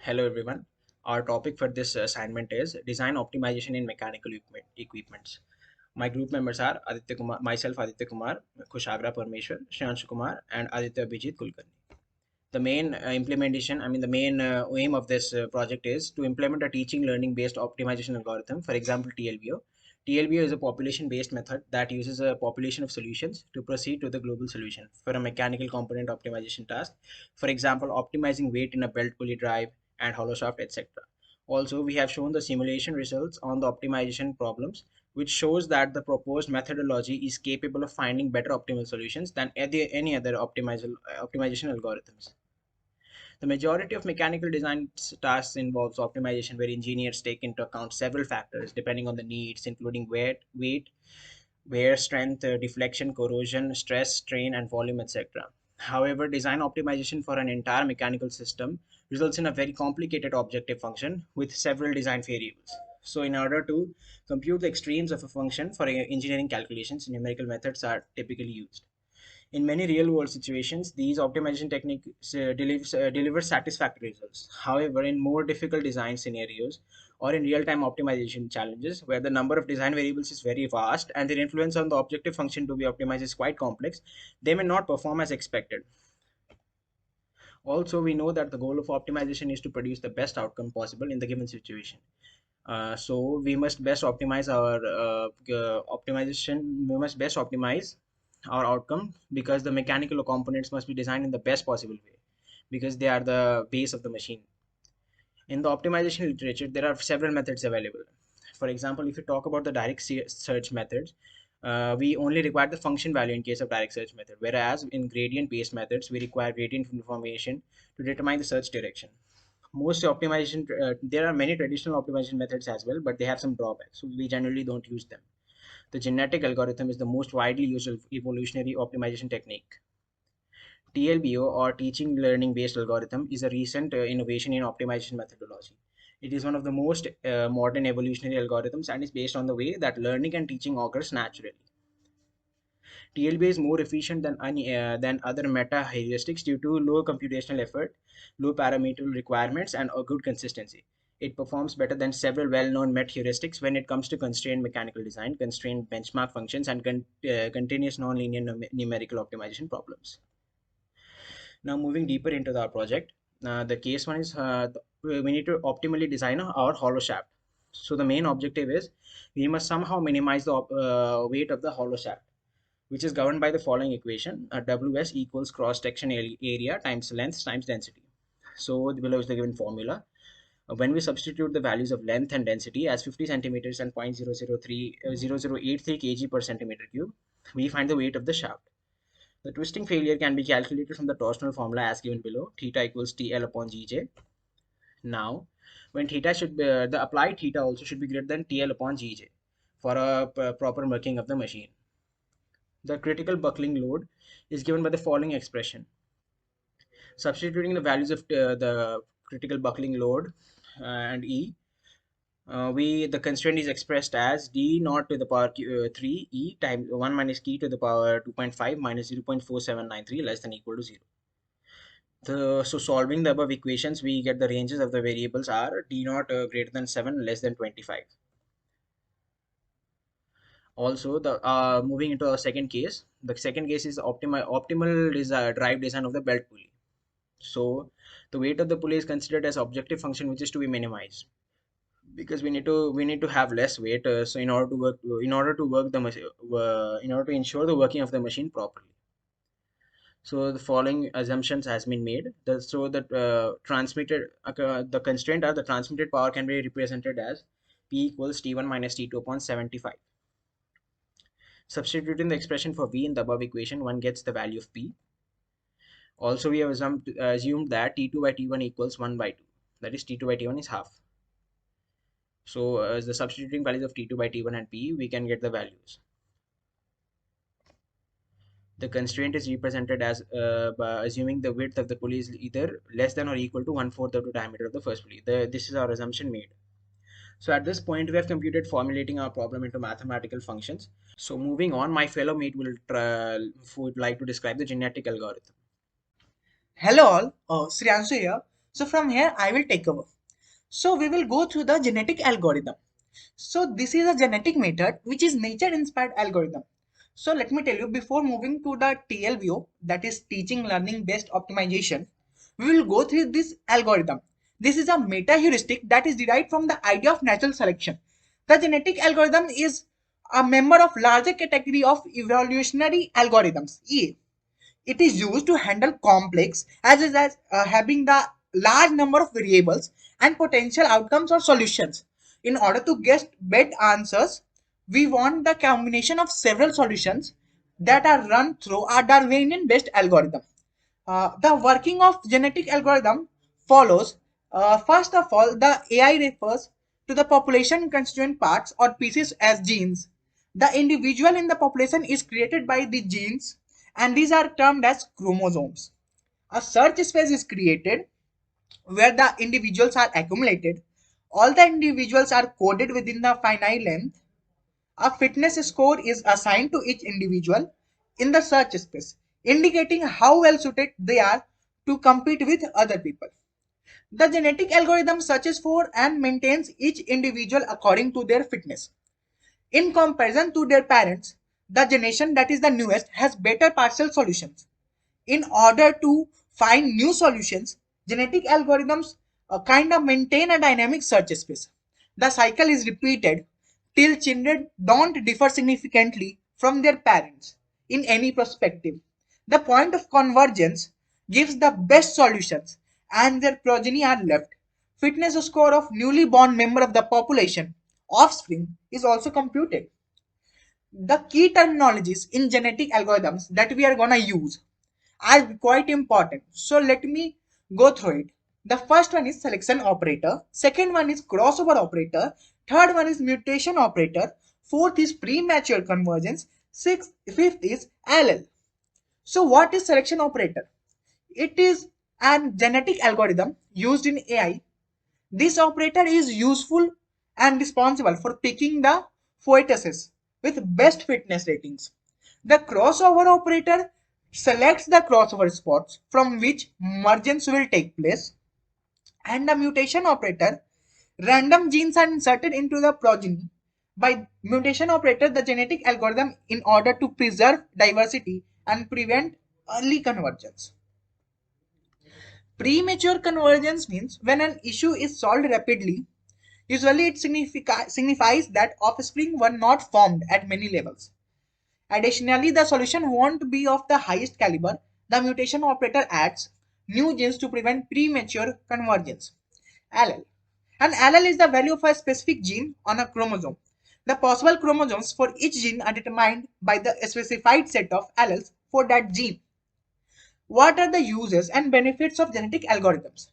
Hello everyone. Our topic for this assignment is design optimization in mechanical equipments. My group members are Aditya Kumar, myself Aditya Kumar, Kushagra Parmeshwar, Shreyanshu Kumar, and Aditya Abhijit Kulkarni. The main the main aim of this project is to implement a teaching learning based optimization algorithm, for example TLBO. TLBO is a population based method that uses a population of solutions to proceed to the global solution for a mechanical component optimization task, for example optimizing weight in a belt pulley drive and hollow shaft, etc. Also, we have shown the simulation results on the optimization problems, which shows that the proposed methodology is capable of finding better optimal solutions than any other optimization algorithms. The majority of mechanical design tasks involves optimization where engineers take into account several factors depending on the needs, including weight, wear strength, deflection, corrosion, stress, strain, and volume, etc. However, design optimization for an entire mechanical system results in a very complicated objective function with several design variables. So, in order to compute the extremes of a function for engineering calculations, numerical methods are typically used. In many real world situations, these optimization techniques deliver satisfactory results. However, in more difficult design scenarios or in real time optimization challenges, where the number of design variables is very vast and their influence on the objective function to be optimized is quite complex, they may not perform as expected. Also, we know that the goal of optimization is to produce the best outcome possible in the given situation. So we must best optimize our optimization. We must best optimize our outcome because the mechanical components must be designed in the best possible way because they are the base of the machine. In the optimization literature, there are several methods available. For example, if you talk about the direct search methods, we only require the function value in case of direct search method, whereas in gradient based methods, we require gradient information to determine the search direction. Most optimization, there are many traditional optimization methods as well, but they have some drawbacks, so we generally don't use them. The genetic algorithm is the most widely used evolutionary optimization technique. TLBO, or teaching learning based algorithm, is a recent innovation in optimization methodology. It is one of the most modern evolutionary algorithms and is based on the way that learning and teaching occurs naturally. TLB is more efficient than other meta heuristics due to low computational effort, low parameter requirements, and a good consistency. It performs better than several well-known meta heuristics when it comes to constrained mechanical design, constrained benchmark functions, and continuous nonlinear numerical optimization problems. Now, moving deeper into our project, the case one is we need to optimally design our hollow shaft. So the main objective is we must somehow minimize the weight of the hollow shaft, which is governed by the following equation: WS equals cross section area times length times density. So below is the given formula. When we substitute the values of length and density as 50 centimeters and 0.0083 kg per centimeter cube, we find the weight of the shaft. The twisting failure can be calculated from the torsional formula as given below, theta equals TL upon Gj. Now, when theta should be, the applied theta also should be greater than TL upon Gj for a proper working of the machine. The critical buckling load is given by the following expression. Substituting the values of the critical buckling load and E, the constraint is expressed as d naught to the power 3 E times 1 minus k to the power 2.5 minus 0.4793 less than equal to 0. So solving the above equations, we get the ranges of the variables are d naught greater than 7 less than 25. Also, the moving into our second case, the second case is optimal drive design of the belt pulley. So the weight of the pulley is considered as objective function which is to be minimized because we need to have less weight. So in order to ensure the working of the machine properly. So the following assumptions has been made. The constraint are the transmitted power can be represented as P equals T1 minus T2 upon 75. Substituting the expression for V in the above equation, one gets the value of P. Also, we have assumed that T2 by T1 equals 1 by 2. That is T2 by T1 is half. So as the substituting values of T2 by T1 and P, we can get the values. The constraint is represented as by assuming the width of the pulley is either less than or equal to 1/4 of the diameter of the first pulley. This is our assumption made. So at this point, we have computed formulating our problem into mathematical functions. So moving on, my fellow mate would like to describe the genetic algorithm. Hello all, Sriyanshu here. So from here, I will take over. So we will go through the genetic algorithm. So this is a genetic method which is nature inspired algorithm. So let me tell you, before moving to the TLBO, that is teaching learning based optimization, we will go through this algorithm. This is a meta heuristic that is derived from the idea of natural selection. The genetic algorithm is a member of larger category of evolutionary algorithms, EA. It is used to handle complex as well as having the large number of variables and potential outcomes or solutions. In order to get better answers, we want the combination of several solutions that are run through a Darwinian based algorithm. The working of genetic algorithm follows. First of all, the AI refers to the population constituent parts or pieces as genes. The individual in the population is created by the genes, and these are termed as chromosomes. A search space is created where the individuals are accumulated. All the individuals are coded within the finite length. A fitness score is assigned to each individual in the search space, indicating how well suited they are to compete with other people. The genetic algorithm searches for and maintains each individual according to their fitness. In comparison to their parents, the generation that is the newest has better partial solutions. In order to find new solutions, genetic algorithms kind of maintain a dynamic search space. The cycle is repeated till children don't differ significantly from their parents in any perspective. The point of convergence gives the best solutions and their progeny are left. Fitness score of newly born member of the population, offspring, is also computed. The key terminologies in genetic algorithms that we are gonna use are quite important. So let me go through it. The first one is selection operator, second one is crossover operator, third one is mutation operator, fourth is premature convergence, fifth is allele. So what is selection operator? It is an genetic algorithm used in AI. This operator is useful and responsible for picking the fetuses with best fitness ratings. The crossover operator selects the crossover spots from which mergence will take place, and the mutation operator, random genes are inserted into the progeny. By mutation operator, the genetic algorithm in order to preserve diversity and prevent early convergence. Premature convergence means when an issue is solved rapidly. Usually it signifies that offspring were not formed at many levels. Additionally, the solution won't be of the highest caliber. The mutation operator adds new genes to prevent premature convergence. Allele. An allele is the value of a specific gene on a chromosome. The possible chromosomes for each gene are determined by the specified set of alleles for that gene. What are the uses and benefits of genetic algorithms?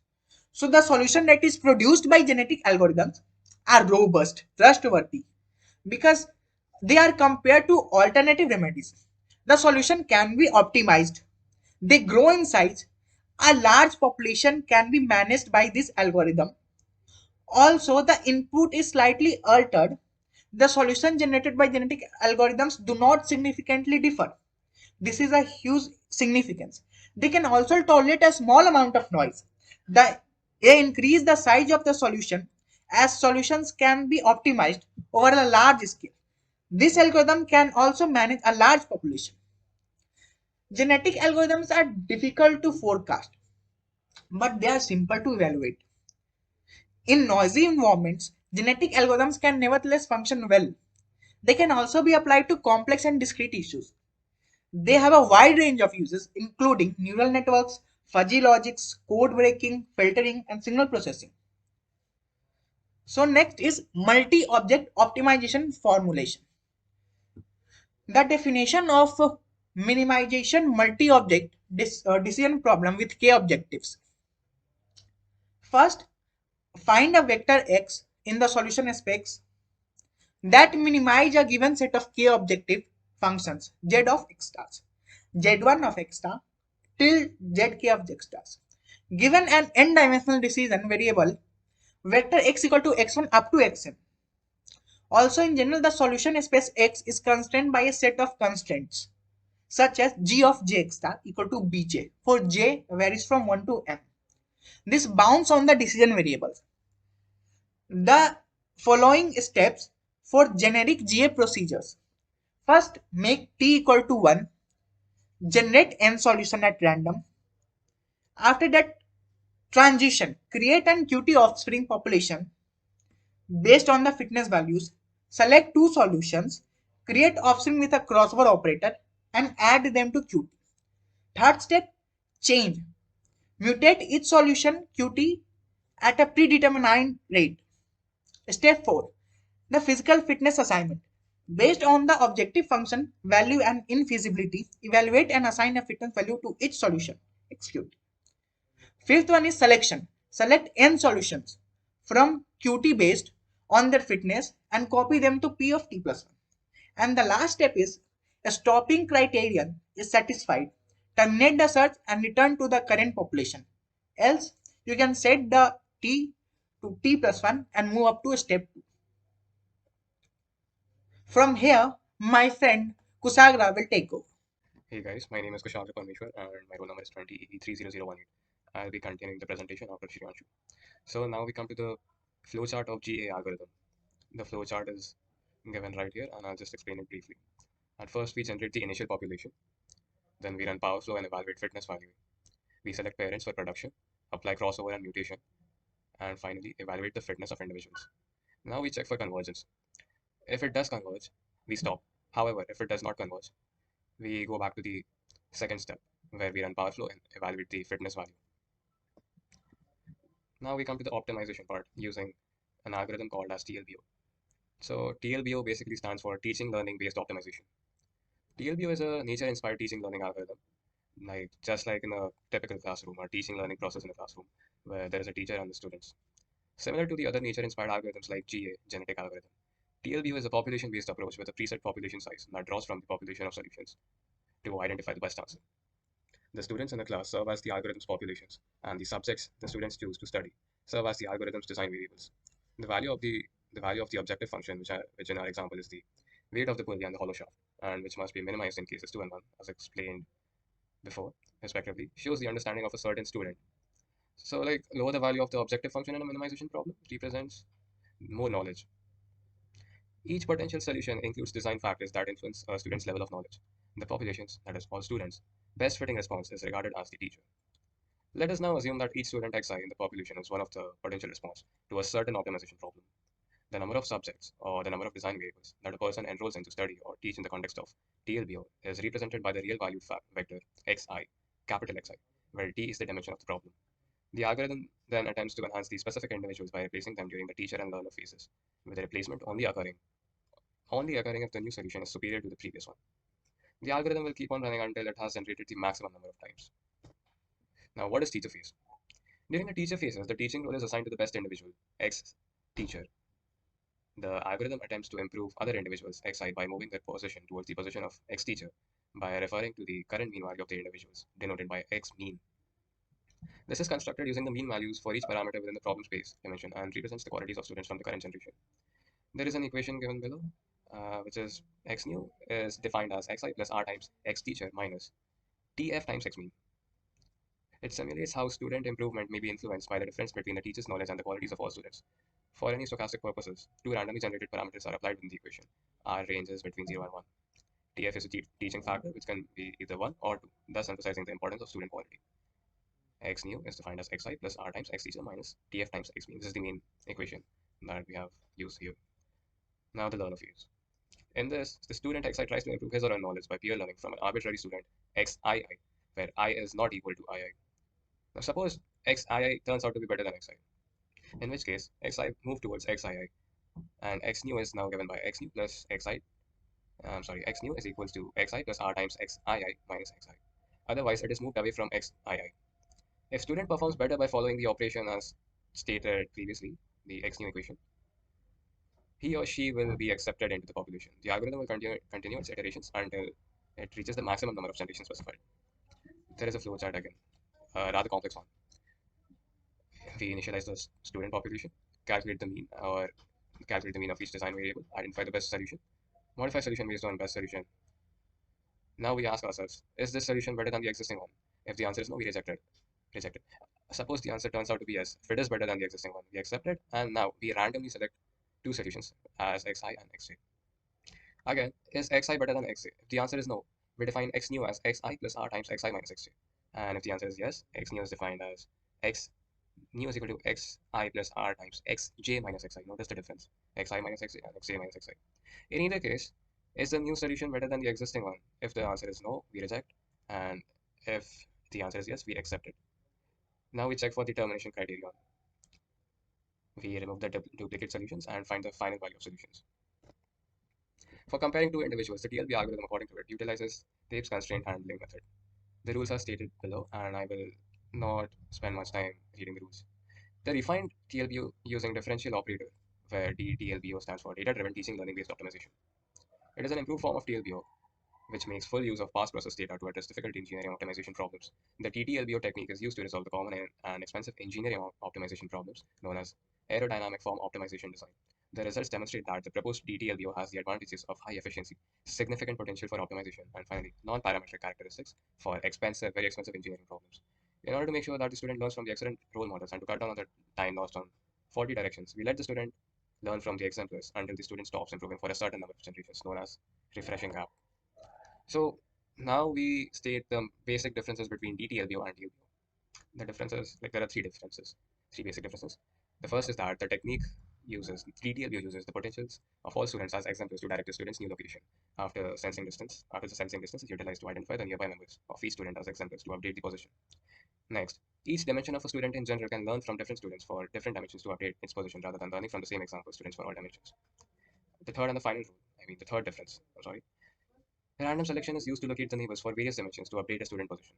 So the solution that is produced by genetic algorithms are robust, trustworthy, because they are compared to alternative remedies. The solution can be optimized. They grow in size. A large population can be managed by this algorithm. Also, the input is slightly altered. The solution generated by genetic algorithms do not significantly differ. This is a huge significance. They can also tolerate a small amount of noise. They increase the size of the solution as solutions can be optimized over a large scale. This algorithm can also manage a large population. Genetic algorithms are difficult to forecast, but they are simple to evaluate. In noisy environments, genetic algorithms can nevertheless function well. They can also be applied to complex and discrete issues. They have a wide range of uses, including neural networks, fuzzy logics, code breaking, filtering, and signal processing. So next is multi-object optimization formulation. The definition of minimization multi-object decision problem with k objectives. First, find a vector x in the solution space that minimize a given set of k objective functions z of x stars, z1 of x star till zk of x stars. Given an n-dimensional decision variable, vector x equal to x1 up to xn. Also, in general, the solution space X is constrained by a set of constraints, such as g of j x star equal to bj, for j varies from 1 to n. This bounds on the decision variables. The following steps for generic GA procedures. First, make t equal to 1, generate n solution at random. After that, transition, create an QT offspring population based on the fitness values. Select two solutions, create offspring with a crossover operator and add them to QT. Third step, change. Mutate each solution QT at a predetermined rate. Step 4. The physical fitness assignment. Based on the objective function value and infeasibility, evaluate and assign a fitness value to each solution. Execute. Fifth one is selection. Select n solutions from QT based on their fitness and copy them to P of t plus 1. And the last step is a stopping criterion is satisfied. Terminate the search and return to the current population. Else, you can set the t to t plus 1 and move up to step 2. From here, my friend Kusagra will take over. Hey guys, my name is Kushagra Parmeshwar and my roll number is 20E30018. I'll be continuing the presentation after Shriyanshu. So now we come to the flowchart of GA algorithm. The flowchart is given right here and I'll just explain it briefly. At first we generate the initial population, then we run power flow and evaluate fitness value. We select parents for production, apply crossover and mutation, and finally evaluate the fitness of individuals. Now we check for convergence. If it does converge, we stop. However, if it does not converge, we go back to the second step where we run power flow and evaluate the fitness value. Now we come to the optimization part using an algorithm called as TLBO. So TLBO basically stands for teaching learning based optimization. TLBO is a nature inspired teaching learning algorithm, like just like in a typical classroom or teaching learning process in a classroom where there is a teacher and the students. Similar to the other nature inspired algorithms like GA, genetic algorithm, TLBO is a population based approach with a preset population size that draws from the population of solutions to identify the best answer. The students in the class serve as the algorithm's populations, and the subjects the students choose to study serve as the algorithm's design variables. The value of the objective function, which in our example is the weight of the pulley and the hollow shaft, and which must be minimized in cases 2 and 1, as explained before, respectively, shows the understanding of a certain student. So, like lower the value of the objective function in a minimization problem represents more knowledge. Each potential solution includes design factors that influence a student's level of knowledge. The populations, that is all students, best fitting response is regarded as the teacher. Let us now assume that each student xi in the population is one of the potential response to a certain optimization problem. The number of subjects or the number of design variables that a person enrolls in to study or teach in the context of TLBO is represented by the real valued vector xi, capital Xi, where t is the dimension of the problem. The algorithm then attempts to enhance the specific individuals by replacing them during the teacher and learner phases, with the replacement only occurring if the new solution is superior to the previous one. The algorithm will keep on running until it has generated the maximum number of times. Now, what is teacher phase? During the teacher phases, the teaching role is assigned to the best individual, X teacher. The algorithm attempts to improve other individuals, Xi, by moving their position towards the position of X teacher by referring to the current mean value of the individuals, denoted by X mean. This is constructed using the mean values for each parameter within the problem space dimension and represents the qualities of students from the current generation. There is an equation given below, which is X new is defined as Xi plus R times X teacher minus TF times X mean. It simulates how student improvement may be influenced by the difference between the teacher's knowledge and the qualities of all students. For any stochastic purposes, two randomly generated parameters are applied in the equation. R ranges between 0 and 1. TF is a teaching factor, which can be either 1 or 2, thus emphasizing the importance of student quality. X new is defined as Xi plus R times X teacher minus TF times X mean. This is the main equation that we have used here. Now the learner phase. In this, the student Xi tries to improve his or her knowledge by peer learning from an arbitrary student Xii, where I is not equal to II. Now suppose Xii turns out to be better than Xi, in which case Xi move towards Xii, and X new is now given by X new plus Xi. X new is equals to Xi plus R times Xii minus Xi. Otherwise, it is moved away from Xii. If student performs better by following the operation as stated previously, the X new equation, he or she will be accepted into the population. The algorithm will continue its iterations until it reaches the maximum number of generations specified. There is a flowchart again, a rather complex one. We initialize the student population, calculate the mean or calculate the mean of each design variable, identify the best solution, modify solution based on best solution. Now we ask ourselves, is this solution better than the existing one? If the answer is no, we reject it. Suppose the answer turns out to be yes. If it is better than the existing one, we accept it, and now we randomly select two solutions as xi and xj. Again, is xi better than xj? If the answer is no, we define x new as xi plus r times xi minus xj. And if the answer is yes, x new is defined as x new is equal to xi plus r times xj minus xi. Notice the difference. Xi minus xj and xj minus xi. In either case, is the new solution better than the existing one? If the answer is no, we reject. And if the answer is yes, we accept it. Now we check for the termination criterion. We remove the duplicate solutions and find the final value of solutions. For comparing two individuals, the TLB algorithm, according to it, utilizes Thebes constraint handling method. The rules are stated below, and I will not spend much time reading the rules. The refined TLBO using differential operator, where DTLBO stands for data-driven teaching learning-based optimization. It is an improved form of TLBO which makes full use of past process data to address difficult engineering optimization problems. The TTLBO technique is used to resolve the common and expensive engineering optimization problems known as aerodynamic form optimization design. The results demonstrate that the proposed DTLBO has the advantages of high efficiency, significant potential for optimization, and finally, non-parametric characteristics for very expensive engineering problems. In order to make sure that the student learns from the excellent role models and to cut down on the time lost on faulty directions, we let the student learn from the exemplars until the student stops improving for a certain number of generations, known as refreshing gap. So now we state the basic differences between DTLBO and TLBO. The differences, like there are three basic differences. The first is that the technique uses, DTLBO uses the potentials of all students as exemplars to direct the student's new location. After the sensing distance is utilized to identify the nearby members of each student as exemplars to update the position. Next, each dimension of a student in general can learn from different students for different dimensions to update its position rather than learning from the same example students for all dimensions. The third difference, I'm sorry, random selection is used to locate the neighbors for various dimensions to update a student position.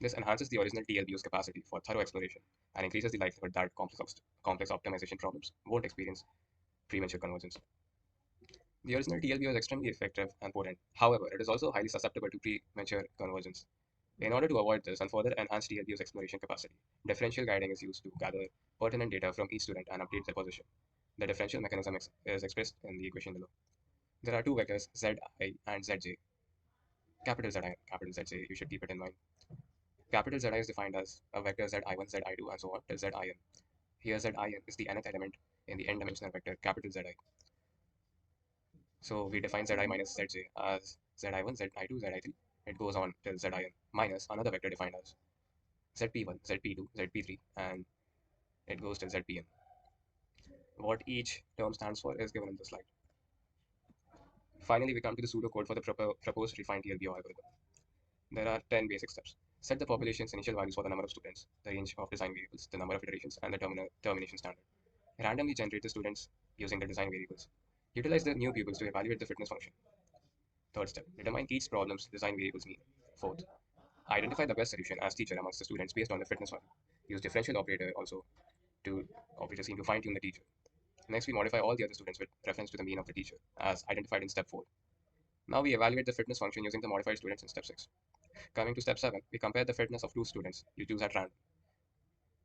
This enhances the original TLBO's capacity for thorough exploration and increases the likelihood that complex optimization problems won't experience premature convergence. The original TLBO is extremely effective and potent. However, it is also highly susceptible to premature convergence. In order to avoid this and further enhance TLBO's exploration capacity, differential guiding is used to gather pertinent data from each student and update their position. The differential mechanism is expressed in the equation below. There are two vectors, Zi and Zj. Capital Zi, capital Zj, you should keep it in mind. Capital Zi is defined as a vector Zi1, Zi2, and so on till Zin. Here Zin is the nth element in the n-dimensional vector capital Zi. So we define Zi minus Zj as Zi1, Zi2, Zi3. It goes on till Zin minus another vector defined as Zp1, Zp2, Zp3, and it goes till Zpn. What each term stands for is given in the slide. Finally, we come to the pseudocode for the proposed refined TLBO algorithm. There are 10 basic steps. Set the population's initial values for the number of students, the range of design variables, the number of iterations, and the termination standard. Randomly generate the students using the design variables. Utilize the new pupils to evaluate the fitness function. Third step, determine each problem's design variables mean. Fourth, identify the best solution as teacher amongst the students based on the fitness value. Use differential operator scheme to fine-tune the teacher. Next, we modify all the other students with reference to the mean of the teacher, as identified in step 4. Now we evaluate the fitness function using the modified students in step 6. Coming to step 7, we compare the fitness of two students you choose at random.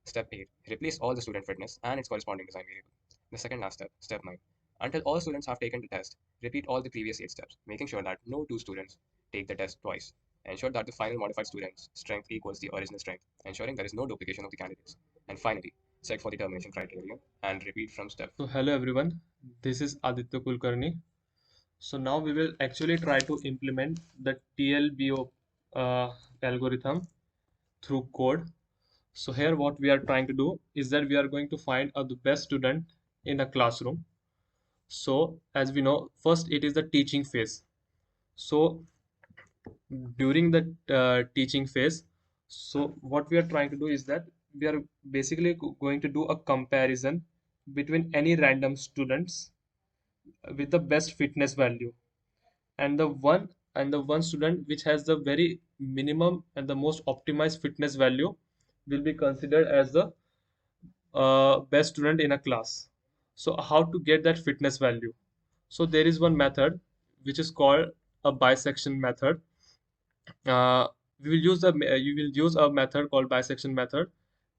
Step 8, replace all the student fitness and its corresponding design variable. The second last step, step 9, until all students have taken the test, repeat all the previous 8 steps, making sure that no two students take the test twice. Ensure that the final modified student's strength equals the original strength, ensuring there is no duplication of the candidates. And finally, check for the termination criterion and repeat from step. So hello everyone, this is Aditya Kulkarni. So now we will actually try to implement the TLBO algorithm through code. So here what we are trying to do is that we are going to find the best student in a classroom. So as we know, first it is the teaching phase. So during the teaching phase, so what we are trying to do is that we are basically going to do a comparison between any random students with the best fitness value, and the one student which has the very minimum and the most optimized fitness value will be considered as the best student in a class. So how to get that fitness value? So there is one method which is called a bisection method. uh, you will use a method called bisection method,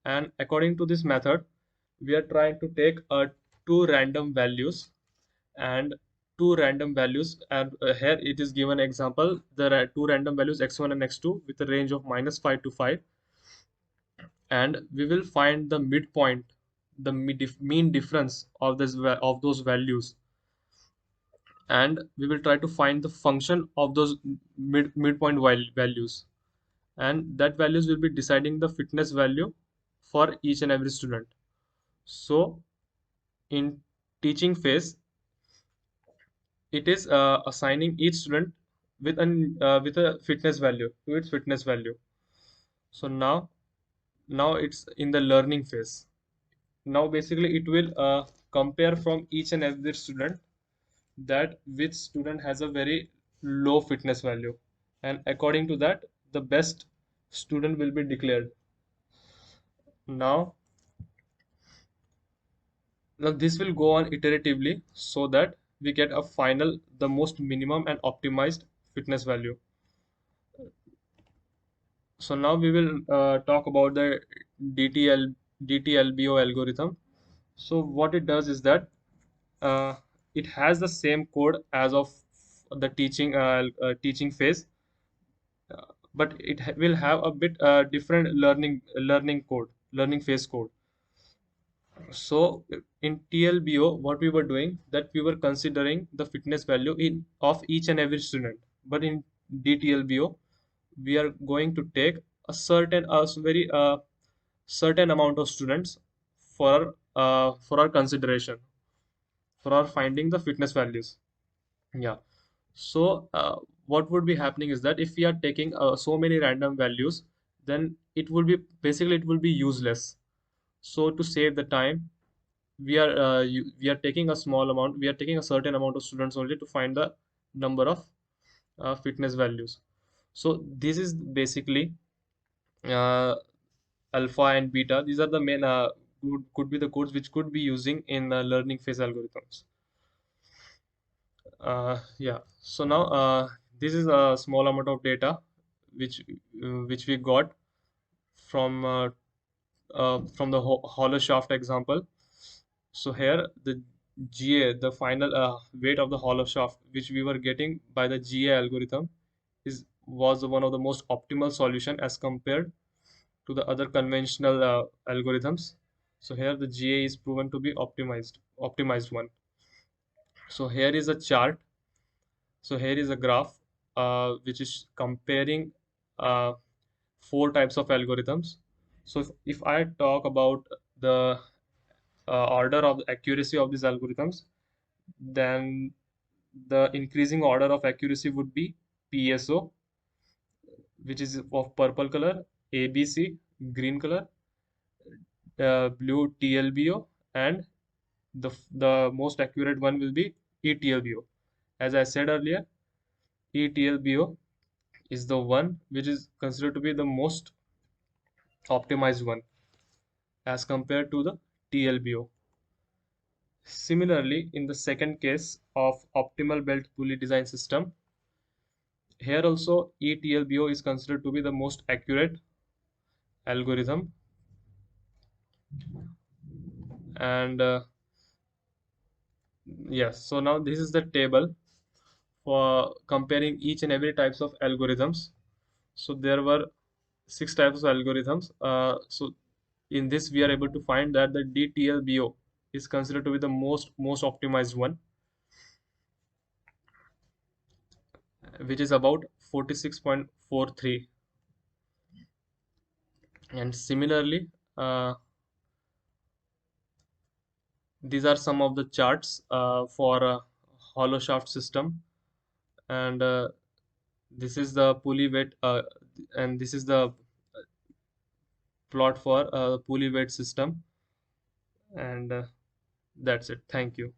and according to this method we are trying to take two random values and and here it is given example, there are two random values x1 and x2 with a range of -5 to 5, and we will find the midpoint, the mean difference of of those values, and we will try to find the function of those midpoint values, and that values will be deciding the fitness value for each and every student. So in teaching phase, it is assigning each student with a fitness value to its fitness value. So now it's in the learning phase. Now basically it will compare from each and every student that which student has a very low fitness value, and according to that the best student will be declared. Now now this will go on iteratively so that we get a final the most minimum and optimized fitness value. So now we will talk about the DTL DTLBO algorithm. So what it does is that uh, it has the same code as of the teaching phase, but it will have a bit different learning phase code. So in TLBO, what we were doing that we were considering the fitness value in of each and every student, but in DTLBO we are going to take a very certain amount of students for our consideration, for our finding the fitness values. Yeah. So what would be happening is that if we are taking so many random values, then it will be useless. So to save the time, we are taking a small amount. We are taking a certain amount of students only to find the number of fitness values. So this is basically uh, alpha and beta. These are the main could be the codes which could be using in learning phase algorithms. Yeah. So now this is a small amount of data which we got from from the hollow shaft example. So here the GA, the final weight of the hollow shaft, which we were getting by the GA algorithm, is was one of the most optimal solution as compared to the other conventional algorithms. So here the GA is proven to be optimized one. So here is a chart. So here is a graph which is comparing uh, four types of algorithms. So if I talk about the order of the accuracy of these algorithms, then the increasing order of accuracy would be PSO, which is of purple color, ABC, green color, blue TLBO, and the most accurate one will be ETLBO. As I said earlier, ETLBO is the one which is considered to be the most optimized one as compared to the TLBO. Similarly, in the second case of optimal belt pulley design system, here also ETLBO is considered to be the most accurate algorithm, and yes, so now this is the table for comparing each and every types of algorithms. So there were six types of algorithms. So in this we are able to find that the DTLBO is considered to be the most optimized one, which is about 46.43. And similarly, these are some of the charts for a hollow shaft system, and this is the pulley weight, and this is the plot for pulley weight system, and that's it. Thank you.